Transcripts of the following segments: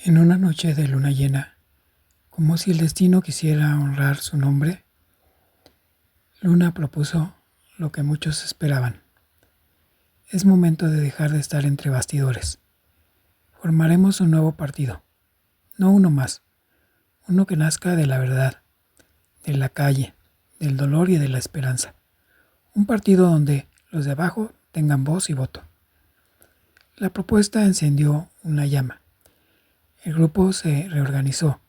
En una noche de luna llena, como si el destino quisiera honrar su nombre, Luna propuso lo que muchos esperaban. Es momento de dejar de estar entre bastidores. Formaremos un nuevo partido, no uno más, uno que nazca de la verdad, de la calle, del dolor y de la esperanza. Un partido donde los de abajo tengan voz y voto. La propuesta encendió una llama. El grupo se reorganizó,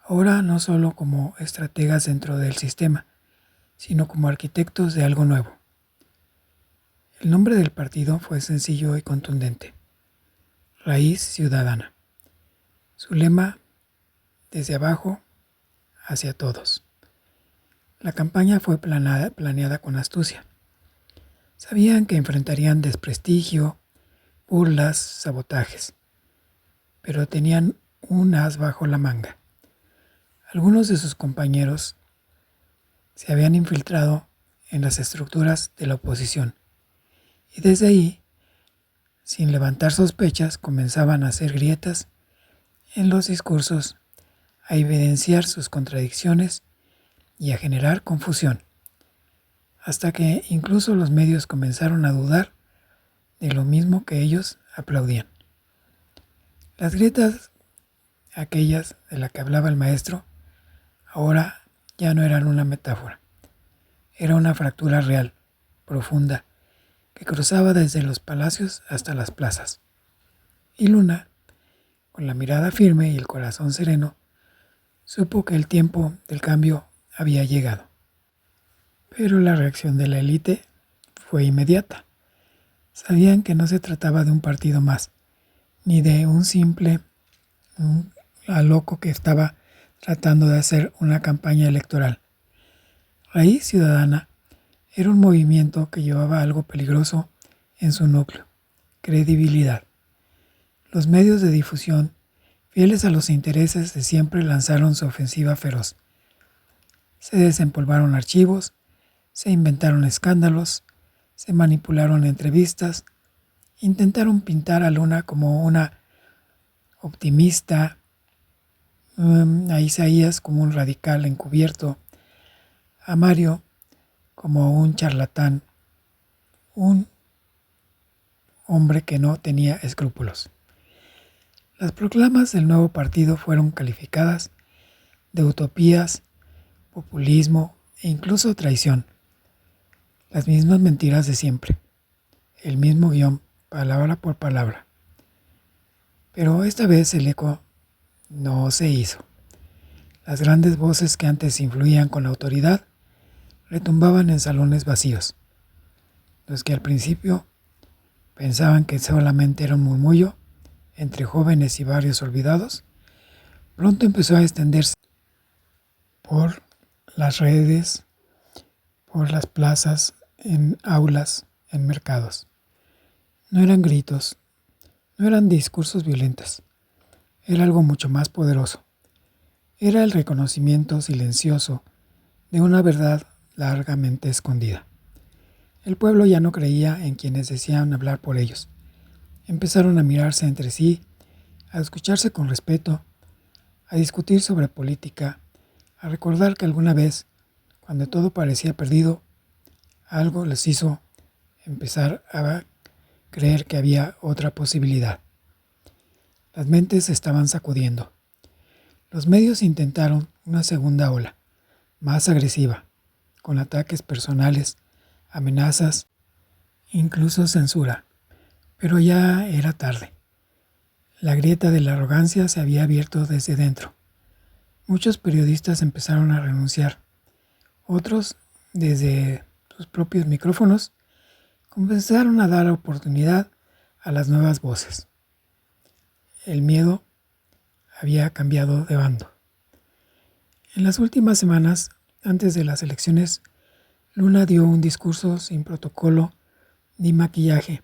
ahora no solo como estrategas dentro del sistema, sino como arquitectos de algo nuevo. El nombre del partido fue sencillo y contundente: Raíz Ciudadana. Su lema: desde abajo hacia todos. La campaña fue planeada con astucia. Sabían que enfrentarían desprestigio, burlas, sabotajes, pero tenían un as bajo la manga. Algunos de sus compañeros se habían infiltrado en las estructuras de la oposición y desde ahí, sin levantar sospechas, comenzaban a hacer grietas en los discursos, a evidenciar sus contradicciones y a generar confusión, hasta que incluso los medios comenzaron a dudar de lo mismo que ellos aplaudían. Las grietas, aquellas de las que hablaba el maestro, ahora ya no eran una metáfora. Era una fractura real, profunda, que cruzaba desde los palacios hasta las plazas. Y Luna, con la mirada firme y el corazón sereno, supo que el tiempo del cambio había llegado. Pero la reacción de la élite fue inmediata. Sabían que no se trataba de un partido más, ni de un simple loco que estaba tratando de hacer una campaña electoral. Raíz Ciudadana era un movimiento que llevaba algo peligroso en su núcleo: credibilidad. Los medios de difusión, fieles a los intereses de siempre, lanzaron su ofensiva feroz. Se desempolvaron archivos, se inventaron escándalos, se manipularon entrevistas, intentaron pintar a Luna como una optimista, a Isaías como un radical encubierto, a Mario como un charlatán, un hombre que no tenía escrúpulos. Las proclamas del nuevo partido fueron calificadas de utopías, populismo e incluso traición. Las mismas mentiras de siempre, el mismo guión, palabra por palabra. Pero esta vez el eco no se hizo. Las grandes voces que antes influían con la autoridad retumbaban en salones vacíos. Los que al principio pensaban que solamente era un murmullo entre jóvenes y barrios olvidados, pronto empezó a extenderse por las redes, por las plazas, en aulas, en mercados. No eran gritos, no eran discursos violentos, era algo mucho más poderoso. Era el reconocimiento silencioso de una verdad largamente escondida. El pueblo ya no creía en quienes decían hablar por ellos. Empezaron a mirarse entre sí, a escucharse con respeto, a discutir sobre política, a recordar que alguna vez, cuando todo parecía perdido, algo les hizo empezar a creer que había otra posibilidad. Las mentes se estaban sacudiendo. Los medios intentaron una segunda ola, más agresiva, con ataques personales, amenazas, incluso censura. Pero ya era tarde. La grieta de la arrogancia se había abierto desde dentro. Muchos periodistas empezaron a renunciar. Otros, desde sus propios micrófonos, comenzaron a dar oportunidad a las nuevas voces. El miedo había cambiado de bando. En las últimas semanas, antes de las elecciones, Luna dio un discurso sin protocolo ni maquillaje,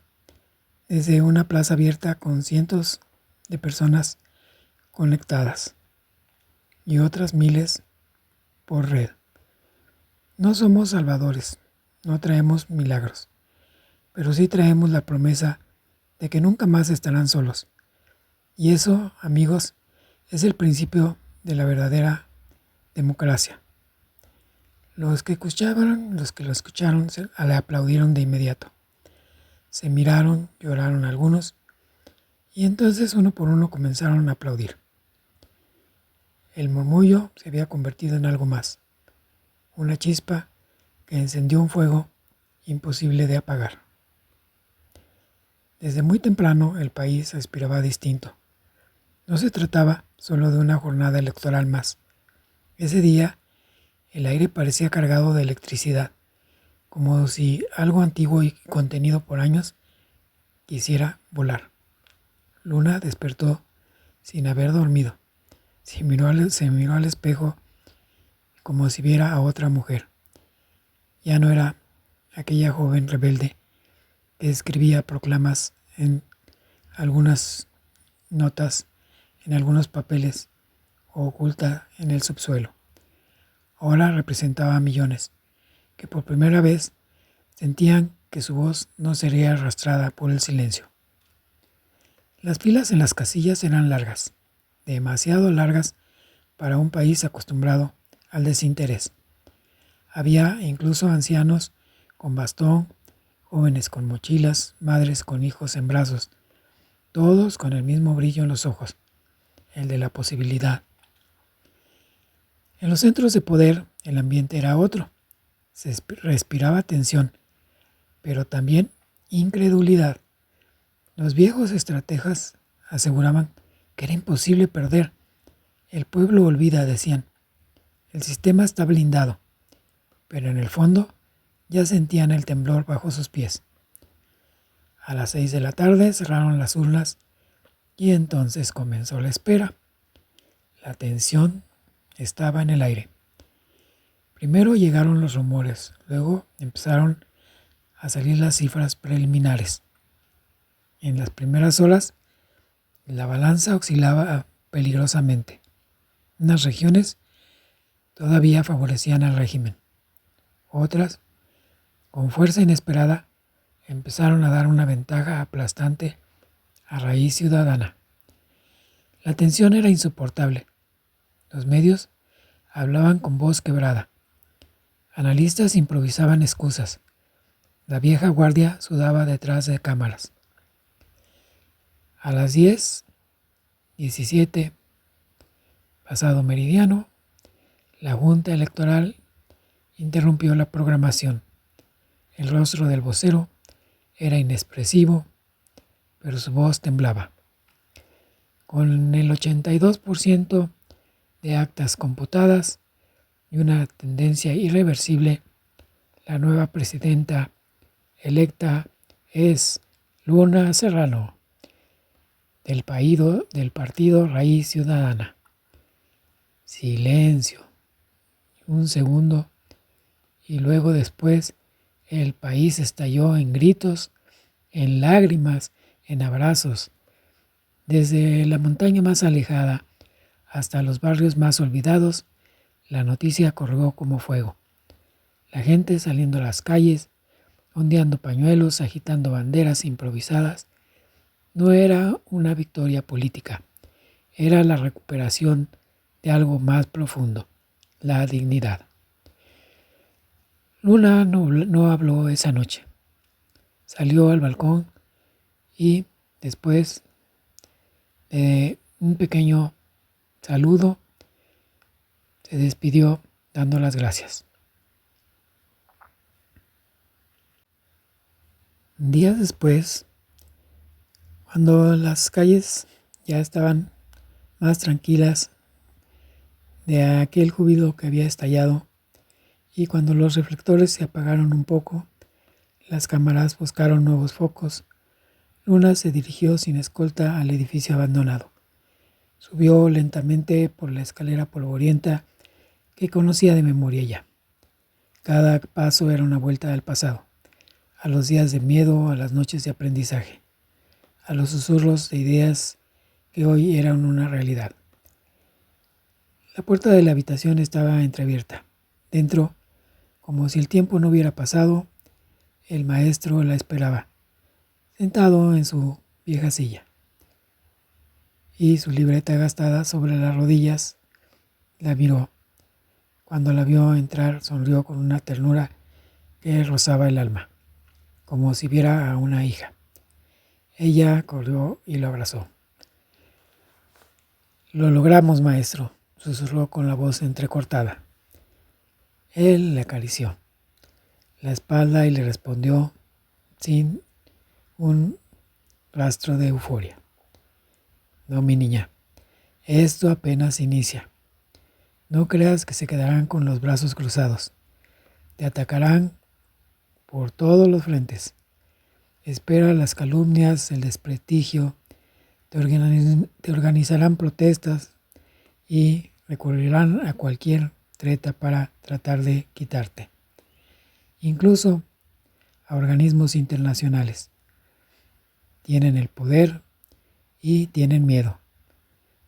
desde una plaza abierta con cientos de personas conectadas y otras miles por red. No somos salvadores, no traemos milagros, pero sí traemos la promesa de que nunca más estarán solos, Y eso, amigos, es el principio de la verdadera democracia. Los que lo escucharon, le aplaudieron de inmediato. Se miraron, lloraron algunos, y entonces uno por uno comenzaron a aplaudir. El murmullo se había convertido en algo más, una chispa que encendió un fuego imposible de apagar. Desde muy temprano el país respiraba distinto. No se trataba solo de una jornada electoral más. Ese día el aire parecía cargado de electricidad, como si algo antiguo y contenido por años quisiera volar. Luna despertó sin haber dormido. Se miró al espejo como si viera a otra mujer. Ya no era aquella joven rebelde que escribía proclamas en algunas notas, en algunos papeles o oculta en el subsuelo. Ahora representaba a millones que por primera vez sentían que su voz no sería arrastrada por el silencio. Las filas en las casillas eran largas, demasiado largas para un país acostumbrado al desinterés. Había incluso ancianos con bastón, jóvenes con mochilas, madres con hijos en brazos, todos con el mismo brillo en los ojos, el de la posibilidad. En los centros de poder el ambiente era otro. Se respiraba tensión, pero también incredulidad. Los viejos estrategas aseguraban que era imposible perder. El pueblo olvida, decían. El sistema está blindado, pero en el fondo ya sentían el temblor bajo sus pies. A las 6 de la tarde cerraron las urnas y entonces comenzó la espera. La tensión estaba en el aire. Primero llegaron los rumores, luego empezaron a salir las cifras preliminares. En las primeras horas, la balanza oscilaba peligrosamente. Unas regiones todavía favorecían al régimen. Otras, con fuerza inesperada, empezaron a dar una ventaja aplastante a Raíz Ciudadana. La tensión era insoportable. Los medios hablaban con voz quebrada. Analistas improvisaban excusas. La vieja guardia sudaba detrás de cámaras. A las 10:17, pasado meridiano, la Junta Electoral interrumpió la programación. El rostro del vocero era inexpresivo, pero su voz temblaba. Con el 82% de actas computadas y una tendencia irreversible, la nueva presidenta electa es Luna Serrano, del partido Raíz Ciudadana. Silencio. Un segundo y luego después el país estalló en gritos, en lágrimas, en abrazos. Desde la montaña más alejada hasta los barrios más olvidados, la noticia corrió como fuego. La gente saliendo a las calles, ondeando pañuelos, agitando banderas improvisadas. No era una victoria política, era la recuperación de algo más profundo, la dignidad. Luna no habló esa noche. Salió al balcón y después de un pequeño saludo se despidió dando las gracias. Días después, cuando las calles ya estaban más tranquilas de aquel júbilo que había estallado y cuando los reflectores se apagaron un poco, las cámaras buscaron nuevos focos, Luna se dirigió sin escolta al edificio abandonado. Subió lentamente por la escalera polvorienta que conocía de memoria ya. Cada paso era una vuelta al pasado, a los días de miedo, a las noches de aprendizaje, a los susurros de ideas que hoy eran una realidad. La puerta de la habitación estaba entreabierta. Dentro, como si el tiempo no hubiera pasado, el maestro la esperaba, sentado en su vieja silla. y su libreta gastada sobre las rodillas. La miró. Cuando la vio entrar, sonrió con una ternura que rozaba el alma, como si viera a una hija. Ella corrió y lo abrazó. «Lo logramos, maestro», susurró con la voz entrecortada. Él le acarició la espalda y le respondió sin un rastro de euforia. «No, mi niña, esto apenas inicia. No creas que se quedarán con los brazos cruzados. Te atacarán por todos los frentes. Espera las calumnias, el desprestigio, te organizarán protestas y recurrirán a cualquier treta para tratar de quitarte. Incluso a organismos internacionales. Tienen el poder y tienen miedo.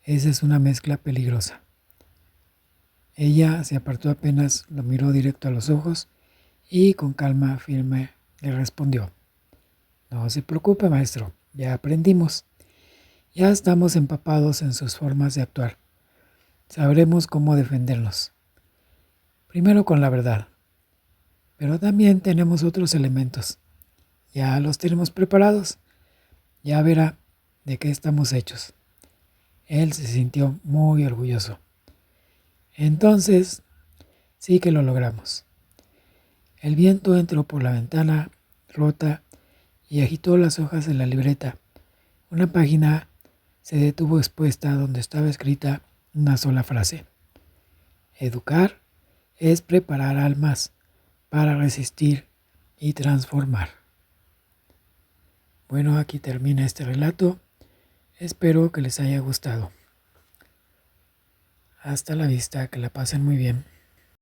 Esa es una mezcla peligrosa». Ella se apartó apenas lo miró directo a los ojos y con calma firme le respondió: «No se preocupe, maestro, ya aprendimos. Ya estamos empapados en sus formas de actuar. Sabremos cómo defendernos. Primero con la verdad. Pero también tenemos otros elementos. Ya los tenemos preparados. Ya verá de qué estamos hechos». Él se sintió muy orgulloso. «Entonces, sí que lo logramos». El viento entró por la ventana rota y agitó las hojas de la libreta. Una página se detuvo expuesta donde estaba escrita una sola frase: «Educar es preparar almas para resistir y transformar». Bueno, aquí termina este relato. Espero que les haya gustado. Hasta la vista, que la pasen muy bien.